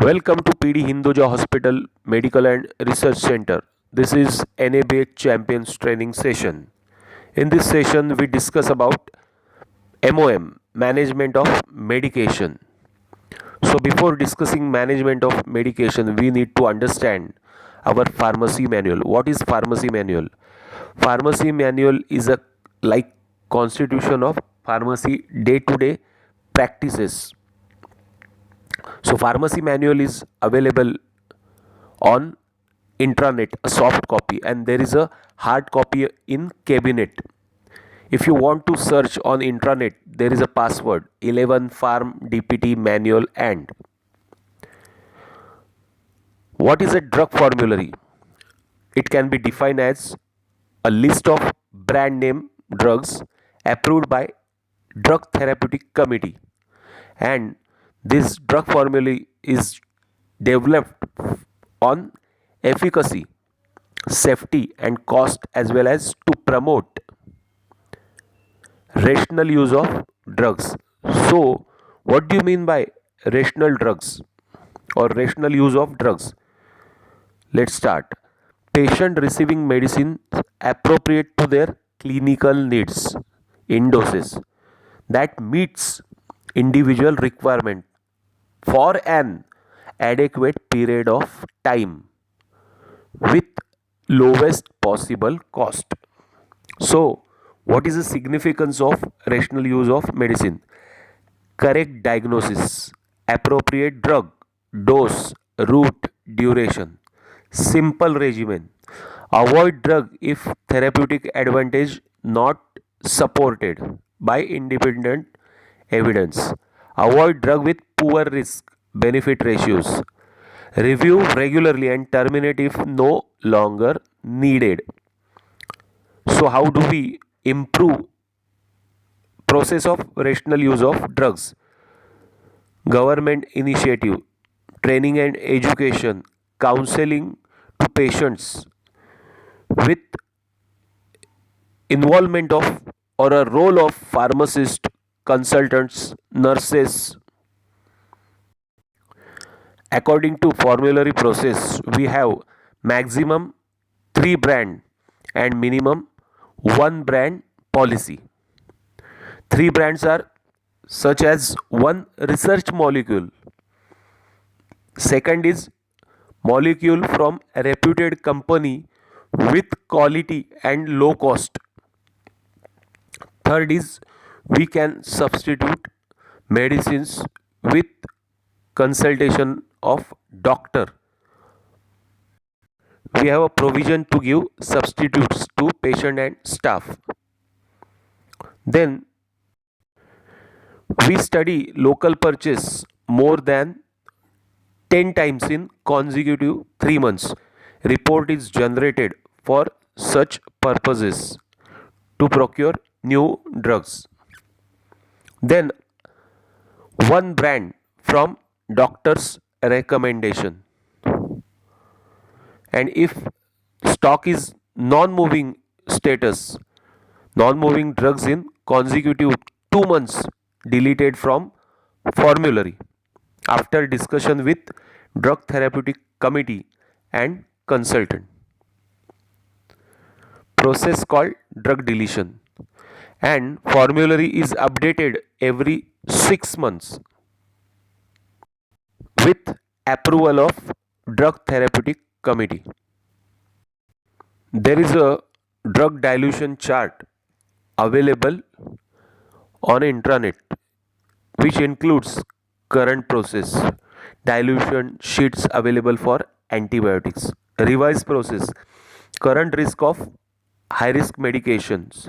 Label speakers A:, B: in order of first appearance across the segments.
A: Welcome to PD Hinduja Hospital Medical and Research Center. This is NABH Champions Training Session. In this session, we discuss about MOM, Management of Medication. So before discussing management of medication, we need to understand our pharmacy manual. What is pharmacy manual? Pharmacy manual is a like constitution of pharmacy day-to-day practices. So pharmacy manual is available on intranet, a soft copy, and there is a hard copy in cabinet. If you want to search on intranet, there is a password 11 pharm dpt manual. And what is a drug formulary? It can be defined as a list of brand name drugs approved by drug therapeutic committee, and this drug formulary is developed on efficacy, safety and cost, as well as to promote rational use of drugs. So what do you mean by rational drugs or rational use of drugs? Let's start. Patient receiving medicines appropriate to their clinical needs in doses that meets individual requirement for an adequate period of time with lowest possible cost. So, what is the significance of rational use of medicine? Correct diagnosis, appropriate drug, dose, route, duration, simple regimen. Avoid drug if therapeutic advantage not supported by independent evidence. Avoid drug with poor risk benefit ratios. Review regularly and terminate if no longer needed. So how do we improve process of rational use of drugs? Government initiative, training and education, counseling to patients with involvement of or a role of pharmacists, consultants, nurses. According to formulary process, we have maximum 3 brand and minimum 1 brand policy. 3 brands are such as one research molecule. Second is molecule from a reputed company with quality and low cost. Third is we can substitute medicines with consultation of doctor. We have a provision to give substitutes to patient and staff. Then we study local purchase more than 10 times in consecutive 3 months. Report is generated for such purposes to procure new drugs. Then one brand from doctor's recommendation. And if stock is non-moving status, non-moving drugs in consecutive 2 months deleted from formulary after discussion with drug therapeutic committee and consultant. Process called drug deletion, and formulary is updated every 6 months with approval of drug therapeutic committee. There is a drug dilution chart available on intranet which includes current process, dilution sheets available for antibiotics, revised process, current risk of high risk medications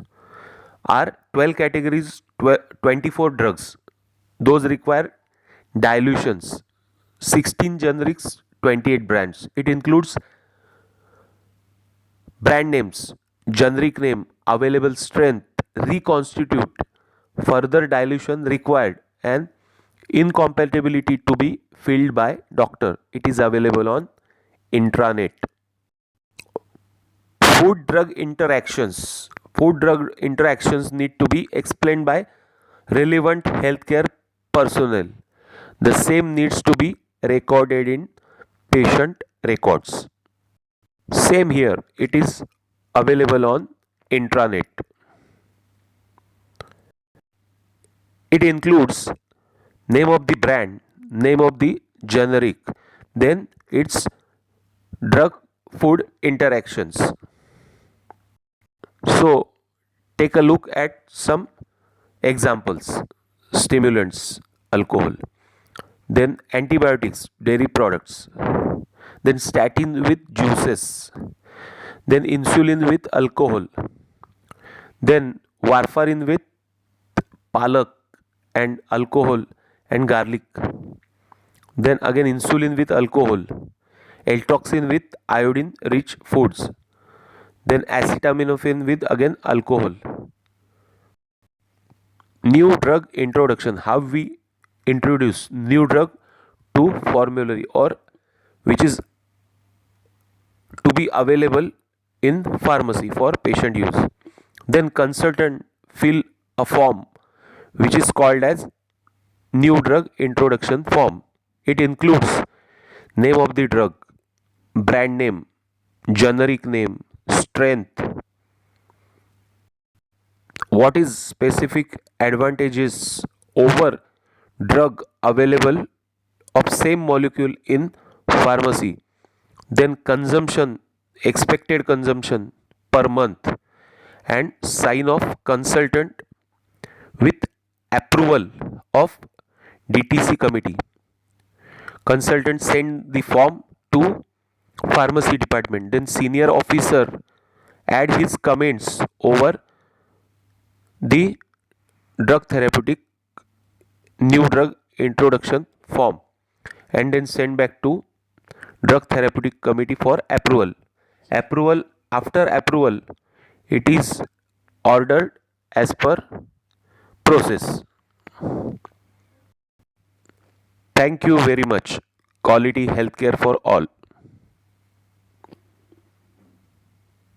A: are 12 categories, 24 drugs. Those require dilutions, 16 generics, 28 brands. It includes brand names, generic name, available strength, reconstitute, further dilution required, and incompatibility to be filled by doctor. It is available on intranet. Food drug interactions. Food drug interactions need to be explained by relevant healthcare personnel. The same needs to be recorded in patient records. Same here, it is available on intranet. It includes name of the brand, name of the generic, then its drug food interactions. So, take a look at some examples: stimulants, alcohol, then antibiotics, dairy products, then statin with juices, then insulin with alcohol, then warfarin with palak and alcohol and garlic, then again insulin with alcohol, L-toxin with iodine rich foods, then acetaminophen with again alcohol. New drug introduction, how we introduce new drug to formulary or which is to be available in pharmacy for patient use. Then consultant fill a form which is called as new drug introduction form. It includes name of the drug, brand name, generic name, strength, what is specific advantages over drug available of same molecule in pharmacy, then consumption, expected consumption per month, and sign of consultant with approval of DTC committee. Consultant send the form to pharmacy department, then senior officer add his comments over the drug therapeutic new drug introduction form and then send back to drug therapeutic committee for approval. After approval, it is ordered as per process. Thank you very much. Quality healthcare for all.